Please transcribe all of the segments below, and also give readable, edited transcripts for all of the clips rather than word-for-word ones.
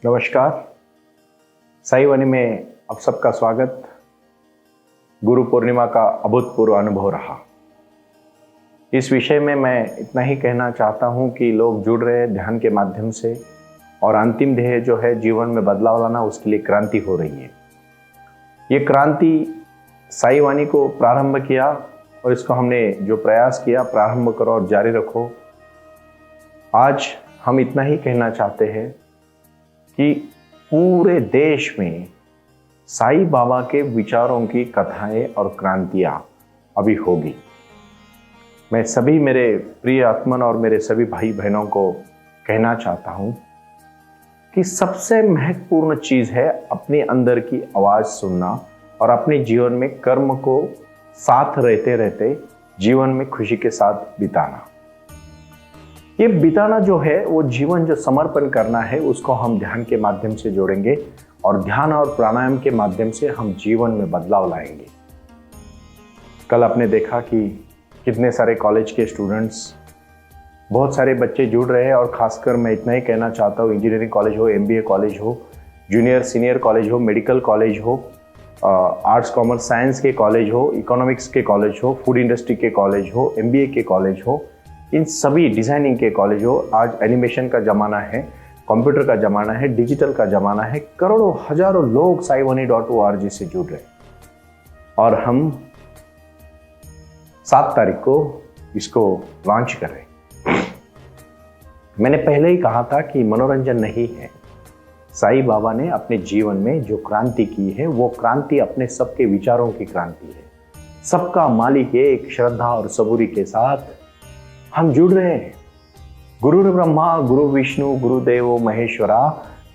नमस्कार। साई वाणी में आप सबका स्वागत। गुरु पूर्णिमा का अभूतपूर्व अनुभव रहा। इस विषय में मैं इतना ही कहना चाहता हूं कि लोग जुड़ रहे हैं ध्यान के माध्यम से, और अंतिम ध्येय जो है जीवन में बदलाव लाना, उसके लिए क्रांति हो रही है। ये क्रांति साई वाणी को प्रारंभ किया और इसको हमने जो प्रयास किया, प्रारंभ करो और जारी रखो। आज हम इतना ही कहना चाहते हैं कि पूरे देश में साईं बाबा के विचारों की कथाएं और क्रांतियां अभी होगी। मैं सभी मेरे प्रिय आत्मन और मेरे सभी भाई बहनों को कहना चाहता हूं कि सबसे महत्वपूर्ण चीज है अपने अंदर की आवाज सुनना और अपने जीवन में कर्म को साथ रहते रहते जीवन में खुशी के साथ बिताना। ये बिताना जो है, वो जीवन जो समर्पण करना है, उसको हम ध्यान के माध्यम से जोड़ेंगे और ध्यान और प्राणायाम के माध्यम से हम जीवन में बदलाव लाएंगे। कल आपने देखा कि कितने सारे कॉलेज के स्टूडेंट्स, बहुत सारे बच्चे जुड़ रहे हैं, और खासकर मैं इतना ही कहना चाहता हूँ, इंजीनियरिंग कॉलेज हो, MBA कॉलेज हो, जूनियर सीनियर कॉलेज हो, मेडिकल कॉलेज हो, आर्ट्स कॉमर्स साइंस के कॉलेज हो, इकोनॉमिक्स के कॉलेज हो, फूड इंडस्ट्री के कॉलेज हो, MBA के कॉलेज हो, इन सभी डिजाइनिंग के कॉलेज हो। आज एनिमेशन का जमाना है, कंप्यूटर का जमाना है, डिजिटल का जमाना है। करोड़ों हजारों लोग saiwani.org से जुड़ रहे, और हम 7 तारीख को इसको लॉन्च कर रहे। मैंने पहले ही कहा था कि मनोरंजन नहीं है। साईं बाबा ने अपने जीवन में जो क्रांति की है, वो क्रांति अपने सबके विचारों की क्रांति है। सबका मालिक एक श्रद्धा और सबूरी के साथ हम जुड़ रहे हैं। गुरु ब्रह्मा गुरु विष्णु गुरुदेवो महेश्वरा,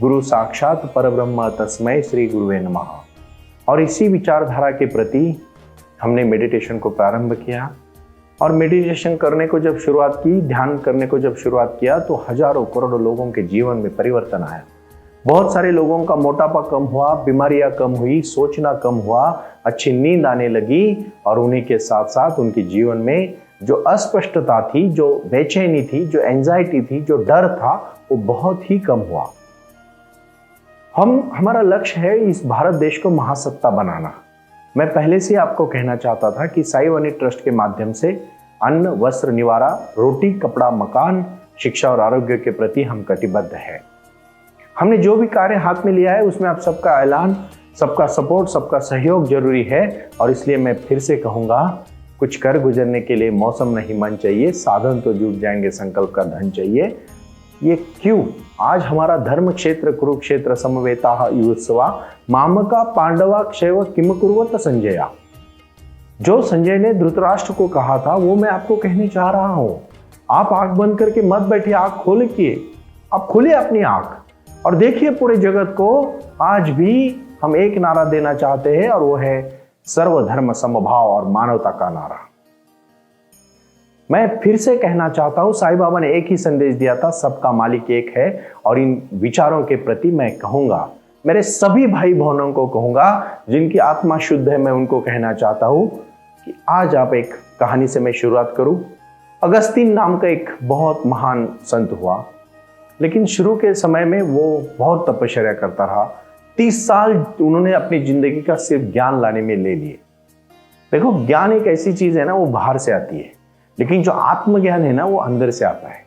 गुरु साक्षात परब्रह्म तस्मै श्री गुरुवे नमः। और इसी विचारधारा के प्रति हमने मेडिटेशन को प्रारंभ किया, और मेडिटेशन करने को जब शुरुआत की, ध्यान करने को जब शुरुआत किया, तो हजारों करोड़ों लोगों के जीवन में परिवर्तन आया। बहुत सारे लोगों का मोटापा कम हुआ, बीमारियां कम हुई, सोचना कम हुआ, अच्छी नींद आने लगी, और उन्हीं के साथ साथ उनके जीवन में जो अस्पष्टता थी, जो बेचैनी थी, जो एंजाइटी थी, जो डर था, वो बहुत ही कम हुआ। हमारा लक्ष्य है इस भारत देश को महासत्ता बनाना। मैं पहले से आपको कहना चाहता था कि साई वाणी ट्रस्ट के माध्यम से अन्न, वस्त्र, निवारा, रोटी, कपड़ा, मकान, शिक्षा और आरोग्य के प्रति हम कटिबद्ध है। हमने जो भी कार्य हाथ में लिया है, उसमें आप सबका ऐलान, सबका सपोर्ट, सबका सहयोग जरूरी है। और इसलिए मैं फिर से कहूंगा, कुछ कर गुजरने के लिए मौसम नहीं मन चाहिए, साधन तो जुट जाएंगे, संकल्प का धन चाहिए। ये क्यों? आज हमारा धर्म क्षेत्र कुरुक्षेत्र समवेता युत्सवा मामका पांडवा क्षयव किम कुर्वत संजया। जो संजय ने धृतराष्ट्र को कहा था, वो मैं आपको कहने चाह रहा हूं। आप आंख बंद करके मत बैठिए, आंख खोलिए, आप खोलिए अपनी आंख और देखिए पूरे जगत को। आज भी हम एक नारा देना चाहते हैं, और वो है सर्वधर्म समभाव और मानवता का नारा। मैं फिर से कहना चाहता हूं, साईं बाबा ने एक ही संदेश दिया था, सबका मालिक एक है। और इन विचारों के प्रति मैं कहूंगा, मेरे सभी भाई बहनों को कहूंगा जिनकी आत्मा शुद्ध है, मैं उनको कहना चाहता हूं कि आज आप एक कहानी से मैं शुरुआत करूं। अगस्तीन नाम का एक बहुत महान संत हुआ, लेकिन शुरू के समय में वो बहुत तपस्या करता रहा। 30 साल उन्होंने अपनी जिंदगी का सिर्फ ज्ञान लाने में ले लिए। देखो, ज्ञान एक ऐसी चीज है ना, वो बाहर से आती है, लेकिन जो आत्मज्ञान है ना, वो अंदर से आता है।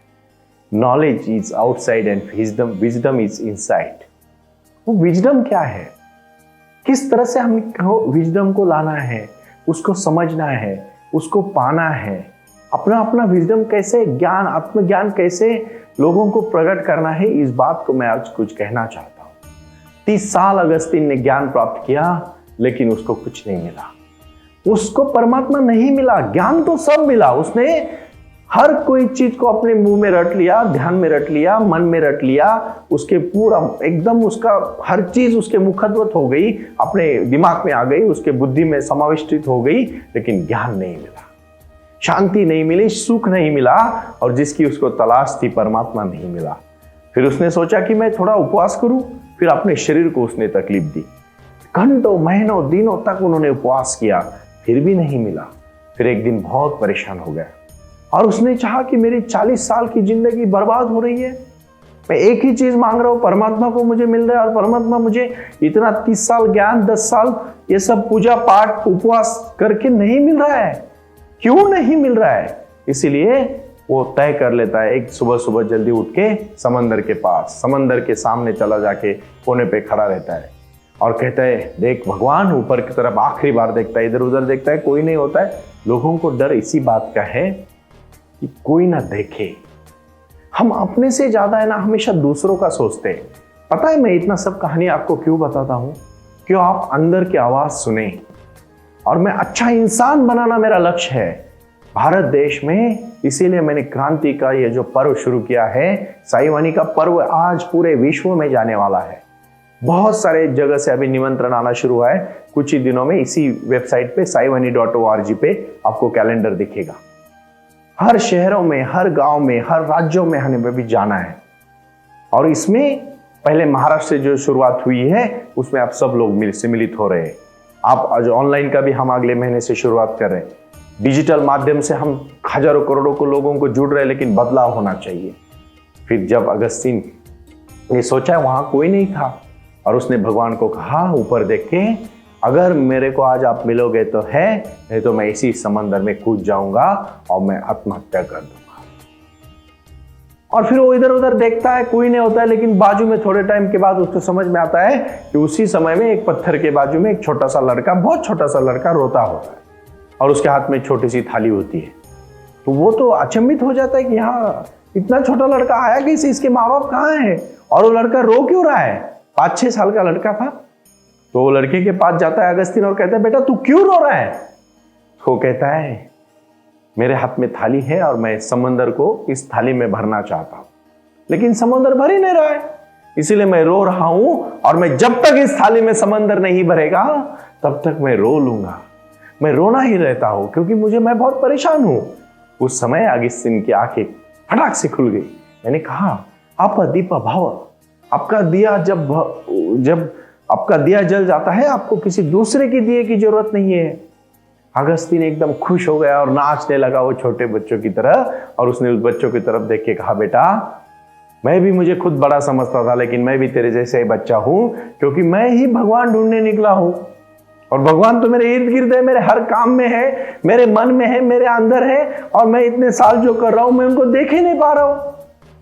Knowledge is outside and wisdom is inside. वो विजडम क्या है, किस तरह से हम विजडम को लाना है, उसको समझना है, उसको पाना है। अपना अपना विजडम कैसे, ज्ञान, आत्मज्ञान कैसे लोगों को प्रकट करना है, इस बात को मैं आज कुछ कहना चाहता हूं। 30 साल अगस्तीन ने ज्ञान प्राप्त किया, लेकिन उसको कुछ नहीं मिला। उसको परमात्मा नहीं मिला, ज्ञान तो सब मिला। उसने हर कोई चीज को अपने मुंह में रट लिया, ध्यान में रट लिया, मन में रट लिया। उसके पूरा एकदम उसका हर चीज उसके मुखद्वत हो गई, अपने दिमाग में आ गई, उसके बुद्धि में समाविष्टित हो गई, लेकिन ज्ञान नहीं मिला, शांति नहीं मिली, सुख नहीं मिला, और जिसकी उसको तलाश थी परमात्मा नहीं मिला। फिर उसने सोचा कि मैं थोड़ा उपवास करूं। फिर अपने शरीर को उसने तकलीफ दी, घंटों महीनों दिनों तक उन्होंने उपवास किया, फिर भी नहीं मिला। फिर एक दिन बहुत परेशान हो गया, और उसने चाहा कि मेरी 40 साल की जिंदगी बर्बाद हो रही है, मैं एक ही चीज मांग रहा हूं, परमात्मा को मुझे मिल रहा है, और परमात्मा मुझे इतना 30 साल ज्ञान, 10 साल ये सब पूजा पाठ उपवास करके नहीं मिल रहा है। क्यों नहीं मिल रहा है? इसीलिए वो तय कर लेता है, एक सुबह सुबह जल्दी उठ के समंदर के पास, समंदर के सामने चला जाके कोने पे खड़ा रहता है और कहता है, देख भगवान, ऊपर की तरफ आखिरी बार देखता है, इधर उधर देखता है, कोई नहीं होता है। लोगों को डर इसी बात का है कि कोई ना देखे। हम अपने से ज्यादा है ना हमेशा दूसरों का सोचते हैं। पता है मैं इतना सब कहानी आपको क्यों बताता हूं? क्यों आप अंदर की आवाज सुने। और मैं अच्छा इंसान बनाना मेरा लक्ष्य है भारत देश में। इसीलिए मैंने क्रांति का ये जो पर्व शुरू किया है, साई वाणी का पर्व, आज पूरे विश्व में जाने वाला है। बहुत सारे जगह से अभी निमंत्रण आना शुरू हुआ है। कुछ ही दिनों में इसी वेबसाइट पे saiwani.org पे आपको कैलेंडर दिखेगा। हर शहरों में, हर गांव में, हर राज्यों में हमें भी जाना है। और इसमें पहले महाराष्ट्र से जो शुरुआत हुई है उसमें आप सब लोग सम्मिलित हो रहे हैं। आप आज ऑनलाइन का भी हम अगले महीने से शुरुआत कर रहे हैं। डिजिटल माध्यम से हम हजारों करोड़ों को लोगों को जुड़ रहे हैं, लेकिन बदलाव होना चाहिए। फिर जब अगस्तीन ने सोचा, वहां कोई नहीं था और उसने भगवान को कहा, ऊपर देख के, अगर मेरे को आज आप मिलोगे तो है, नहीं तो मैं इसी समंदर में कूद जाऊंगा और मैं आत्महत्या कर दूंगा। और फिर वो इधर उधर देखता है, कोई नहीं होता है, लेकिन बाजू में थोड़े टाइम के बाद उसको समझ में आता है कि उसी समय में एक पत्थर के बाजू में एक छोटा सा लड़का, बहुत छोटा सा लड़का रोता होता है और उसके हाथ में छोटी सी थाली होती है। तो वो तो अचंभित हो जाता है कि यहाँ इतना छोटा लड़का आया कैसे, इसके माँ बाप कहाँ हैं, और वो लड़का रो क्यों रहा है? 5-6 साल का लड़का था। तो वो लड़के के पास जाता है अगस्तीन और कहता है, बेटा तू क्यों रो रहा है? वो कहता है, मेरे हाथ में थाली है और मैं समंदर को इस थाली में भरना चाहता हूं, लेकिन समंदर भर ही नहीं रहा है, इसीलिए मैं रो रहा हूं। और मैं जब तक इस थाली में समंदर नहीं भरेगा तब तक मैं रो लूंगा। मैं रोना ही रहता हूं क्योंकि मैं बहुत परेशान हूं। उस समय अगस्तीन की आंखें फटाक से खुल गई। मैंने कहा, आप दीप भाव, आपका दिया जब आपका दिया जल जाता है, आपको किसी दूसरे के दिए की जरूरत नहीं है। अगस्तीन एकदम खुश हो गया और नाचने लगा वो छोटे बच्चों की तरह, और उसने उस बच्चों की तरफ देख के कहा, बेटा मैं भी मुझे खुद बड़ा समझता था, लेकिन मैं भी तेरे जैसे ही बच्चा हूं, क्योंकि मैं ही भगवान ढूंढने निकला हूं। और भगवान तो मेरे इर्द गिर्द है, मेरे हर काम में है, मेरे मन में है, मेरे अंदर है, और मैं इतने साल जो कर रहा हूं मैं उनको देख ही नहीं पा रहा हूं।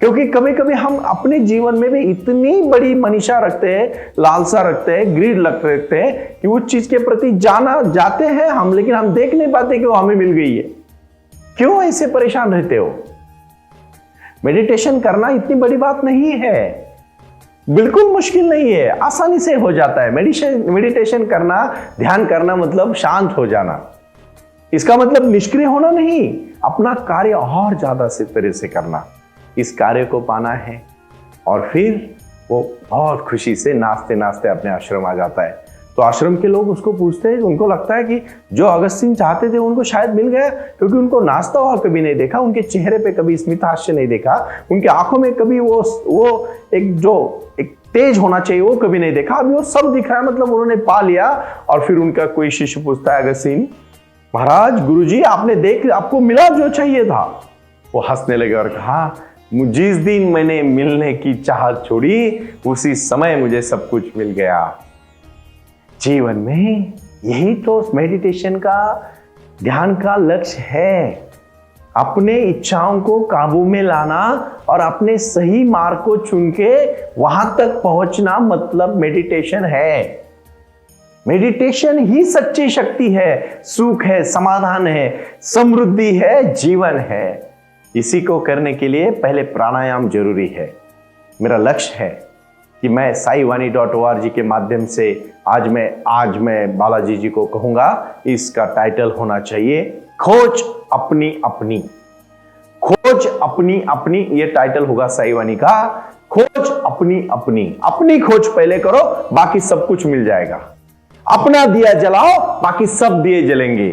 क्योंकि कभी कभी हम अपने जीवन में भी इतनी बड़ी मनीषा रखते हैं, लालसा रखते हैं, ग्रीड रखते हैं कि उस चीज के प्रति जाना जाते हैं हम, लेकिन हम देख नहीं पाते कि वो हमें मिल गई है। क्यों ऐसे परेशान रहते हो? मेडिटेशन करना इतनी बड़ी बात नहीं है, बिल्कुल मुश्किल नहीं है, आसानी से हो जाता है। मेडिटेशन करना, ध्यान करना मतलब शांत हो जाना। इसका मतलब निष्क्रिय होना नहीं, अपना कार्य और ज्यादा से तरह से करना। इस कार्य को पाना है और फिर वो बहुत खुशी से नाचते नाचते अपने आश्रम आ जाता है। तो आश्रम के लोग उसको पूछते हैं, उनको लगता है कि जो अगस्तीन चाहते थे उनको शायद मिल गया, क्योंकि उनको नाचता हुआ कभी नहीं देखा, उनके चेहरे पे कभी स्मित हास्य नहीं देखा, उनके आंखों में कभी वो एक तेज होना चाहिए वो कभी नहीं देखा। अभी वो सब दिख रहा है, मतलब उन्होंने पा लिया। और फिर उनका कोई शिष्य पूछता है, अगस्तीन महाराज, गुरुजी आपको मिला जो चाहिए था? वो हंसने लगे और कहा, जिस दिन मैंने मिलने की चाहत छोड़ी उसी समय मुझे सब कुछ मिल गया। जीवन में यही तो मेडिटेशन का, ध्यान का लक्ष्य है, अपने इच्छाओं को काबू में लाना और अपने सही मार्ग को चुन के वहां तक पहुंचना, मतलब मेडिटेशन है। मेडिटेशन ही सच्ची शक्ति है, सुख है, समाधान है, समृद्धि है, जीवन है। इसी को करने के लिए पहले प्राणायाम जरूरी है। मेरा लक्ष्य है कि मैं saiwani.org के माध्यम से आज मैं बालाजी जी को कहूंगा, इसका टाइटल होना चाहिए खोज अपनी अपनी। खोज अपनी अपनी, ये टाइटल होगा साई वाणी का। खोज अपनी अपनी, अपनी खोज पहले करो, बाकी सब कुछ मिल जाएगा। अपना दिया जलाओ, बाकी सब दिए जलेंगे।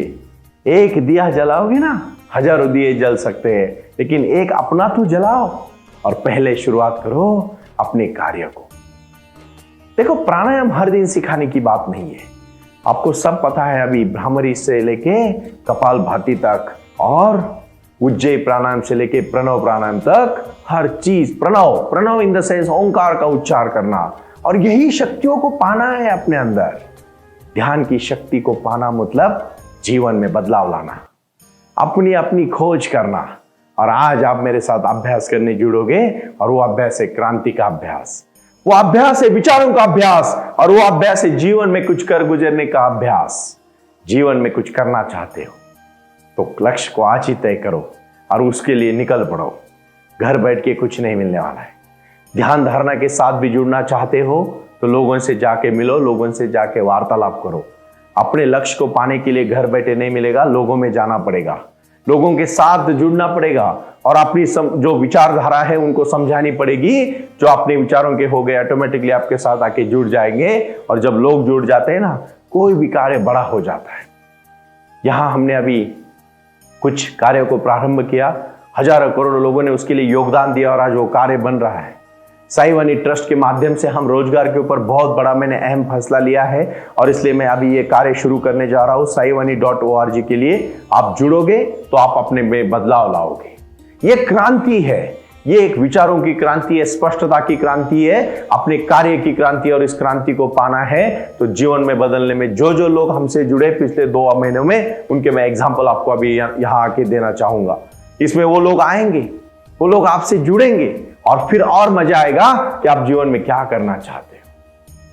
एक दिया जलाओगे ना, हजारों दिए जल सकते हैं, लेकिन एक अपना तो जलाओ और पहले शुरुआत करो अपने कार्य को। देखो, प्राणायाम हर दिन सिखाने की बात नहीं है, आपको सब पता है। अभी भ्रामरी से लेके कपालभाति तक और उज्जयी प्राणायाम से लेके प्रणव प्राणायाम तक हर चीज pranava, pranava in the sense Omkar का उच्चार करना, और यही शक्तियों को पाना है अपने अंदर। ध्यान की शक्ति को पाना मतलब जीवन में बदलाव लाना, अपनी अपनी खोज करना। और आज आप मेरे साथ अभ्यास करने जुड़ोगे, और वो अभ्यास है क्रांति का अभ्यास, वो अभ्यास है विचारों का अभ्यास, और वो अभ्यास है जीवन में कुछ कर गुजरने का अभ्यास। जीवन में कुछ करना चाहते हो तो लक्ष्य को आज ही तय करो और उसके लिए निकल पड़ो। घर बैठ के कुछ नहीं मिलने वाला है। ध्यान धारणा के साथ भी जुड़ना चाहते हो तो लोगों से जाके मिलो, लोगों से जाके वार्तालाप करो। अपने लक्ष्य को पाने के लिए घर बैठे नहीं मिलेगा, लोगों में जाना पड़ेगा, लोगों के साथ जुड़ना पड़ेगा, और अपनी जो विचारधारा है उनको समझानी पड़ेगी। जो अपने विचारों के हो गए ऑटोमेटिकली आपके साथ आके जुड़ जाएंगे, और जब लोग जुड़ जाते हैं ना, कोई भी कार्य बड़ा हो जाता है। यहां हमने अभी कुछ कार्यों को प्रारंभ किया, हजारों करोड़ों लोगों ने उसके लिए योगदान दिया, और आज वो कार्य बन रहा है। साई वाणी ट्रस्ट के माध्यम से हम रोजगार के ऊपर बहुत बड़ा मैंने अहम फैसला लिया है, और इसलिए मैं अभी ये कार्य शुरू करने जा रहा हूं saiwani.org के लिए। आप जुड़ोगे तो आप अपने में बदलाव लाओगे। ये क्रांति है, ये एक विचारों की क्रांति है, स्पष्टता की क्रांति है, अपने कार्य की क्रांति है, और इस क्रांति को पाना है तो जीवन में बदलने में जो लोग हमसे जुड़े पिछले 2 महीनों में, उनके मैं एग्जाम्पल आपको अभी यहाँ आके देना चाहूंगा। इसमें वो लोग आएंगे, वो लोग आपसे जुड़ेंगे, और फिर और मजा आएगा कि आप जीवन में क्या करना चाहते हैं।